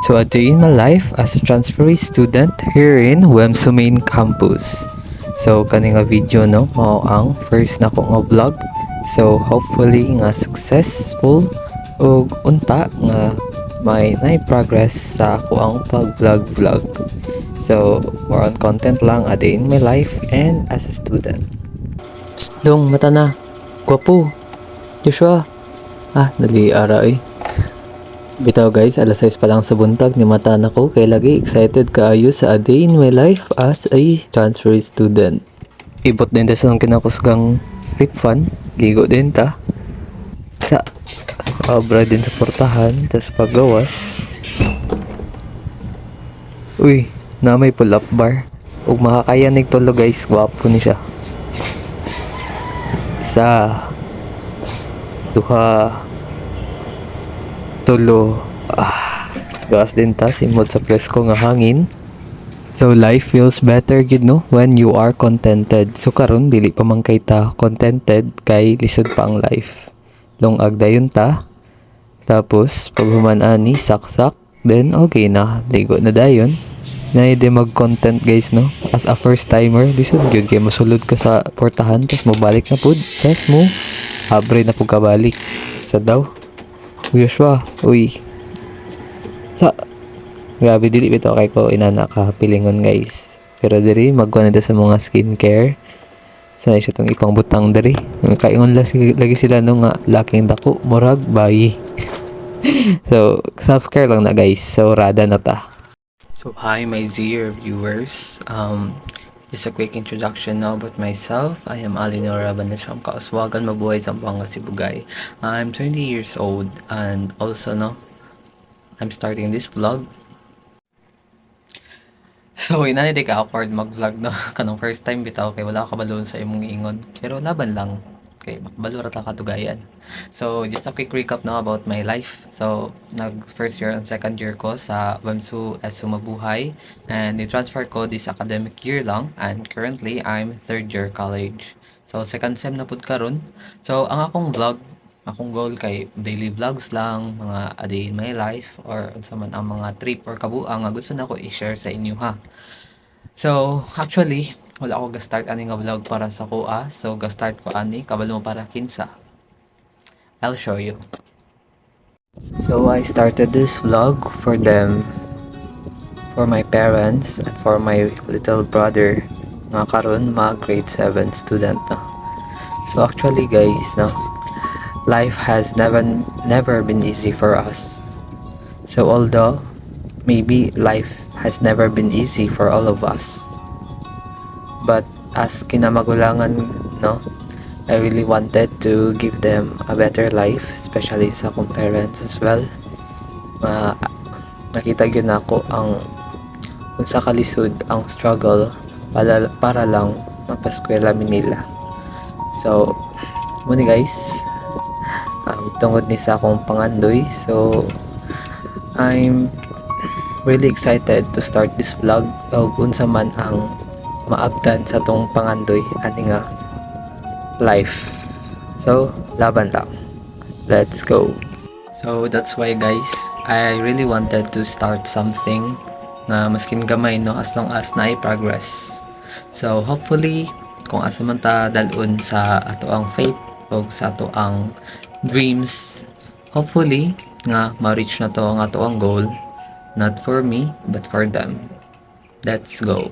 So a day in my life as a transferee student here in WEMSU main campus. So kaning nga video no, mao ang first na ko nga vlog. So hopefully nga successful ug unta nga may progress sa ako ang pag-vlog. So more on content lang a day in my life and as a student. Dong mata na. Gwapo. Joshua. Dali ara eh. Bitaw guys, alas 6 pa lang sa buntag ni mata na ko kay lagi excited kaayo sa a day in my life as a transfer student. Ibot din sa nang kinakusgang tip fun, ligo din ta. Sa abra din sa portahan, tas paggawas. Uy, na may pull up bar. Ug makakaya nig tulo guys, gwapo ni siya. Isa, duha, tulo. Gawas din ta simod sa presko nga hangin. So life feels better gid no when you are contented. So karon dili pa man kay ta contented kay lisod pa ang life. Lungag dayon ta. Tapos pag human ani saksak then okay na, ligo na dayon. Naide mag-content guys no. As a first timer, lisod gyud kay mosulod ka sa portahan tas mo balik na pud. Tas mo abre na pud ka balik. Sa daw. Joshua, uy. Grabe dili bitaw kay ko inana ka pilingon guys. Pero diri magkuha na sa mga skincare. Sanay siya tong ipang butang diri. Kaingon lagi sila no nga laking dako murag bayi. So self-care lang na guys. So rada na ta. So hi my dear viewers. Just a quick introduction now about myself. I am Alinor Rabanes from Kauswagan, Mabuhay, Zamboanga, Sibugay. I'm 20 years old and also no, I'm starting this vlog. So inani ka awkward mag-vlog no kanang first time bitaw kay wala ka balon sa imong ingon. Pero laban lang kay makabalo ra ta katugayan. So just a quick recap now about my life. So nag first year and second year ko sa WEMSU SU Mabuhay and i-transfer ko this academic year lang and currently I'm third year college. So second sem na pud karon. So ang akong vlog, akong goal kay daily vlogs lang, mga a day in my life or unsa man ang mga trip or kabuang nga gusto nako i-share sa inyo ha. So actually wala ako ga-start ani nga vlog para sa kuha. So ga-start ko ani kabalo mo para kinsa. I'll show you. So I started this vlog for them, for my parents and for my little brother nga karon mga grade 7 student na. So actually guys no, life has never been easy for us. So although maybe life has never been easy for all of us, but as kinamagulangan no, I really wanted to give them a better life, especially sa akong parents as well. Nakita gyud nako ang unsa kalisod ang struggle para lang mapaskwela mi nila. So muna guys, tungod ni sa akong pangandoy, so I'm really excited to start this vlog ug unsa man ang maabtan sa tong pangandoy ani nga life. So laban lang, let's go. So that's why guys, I really wanted to start something na maskin gamay no, as long as naay progress. So hopefully kung asa man ta dalon sa ato ang faith o sa ato ang dreams, hopefully nga ma-reach na to ang ato ang goal, not for me but for them. Let's go.